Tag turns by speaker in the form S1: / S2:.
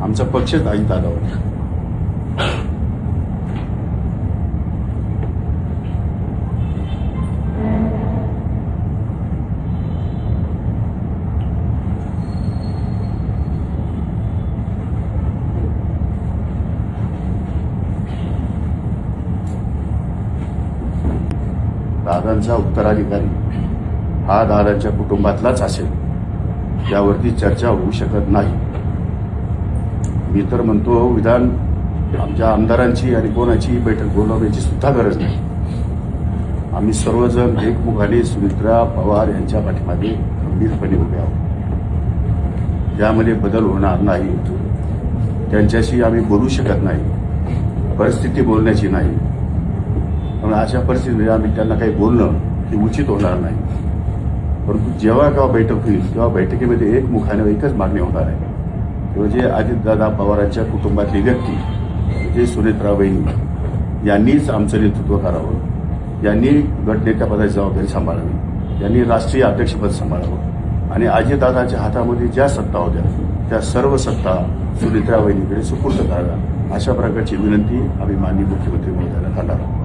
S1: आमचा पक्षच अजितदादावर. दादांचा उत्तराधिकारी हा दादांच्या कुटुंबातलाच असेल, यावरती चर्चा होऊ शकत नाही. मी तर म्हणतो विधान आमच्या आमदारांची आणि कोणाची बैठक बोलावण्याची सुद्धा गरज नाही. आम्ही सर्वजण एकमुखाने सुमित्रा पवार यांच्या पाठीमागे गंभीरपणे उभे आहोत. यामध्ये बदल होणार नाही. त्यांच्याशी आम्ही बोलू शकत नाही, परिस्थिती बोलण्याची नाही. पण अशा परिस्थितीमध्ये आम्ही त्यांना काही बोलणं हे उचित होणार नाही. परंतु जेव्हा केव्हा बैठक होईल तेव्हा बैठकीमध्ये एकमुखाने एकच मागणी होणार आहे, म्हणजे अजितदादा पवारांच्या कुटुंबातली व्यक्ती म्हणजे सुनेत्रा वहिनी यांनीच आमचं नेतृत्व करावं, यांनी गटनेत्यापदाची जबाबदारी सांभाळावी, यांनी राष्ट्रीय अध्यक्षपद सांभाळावं आणि अजितदादाच्या हातामध्ये ज्या सत्ता होत्या त्या सर्व सत्ता सुनेत्रा वहिनीकडे सुपूर्द कराव्या, अशा प्रकारची विनंती आम्ही माननीय मुख्यमंत्री महोदयांना करणार आहोत.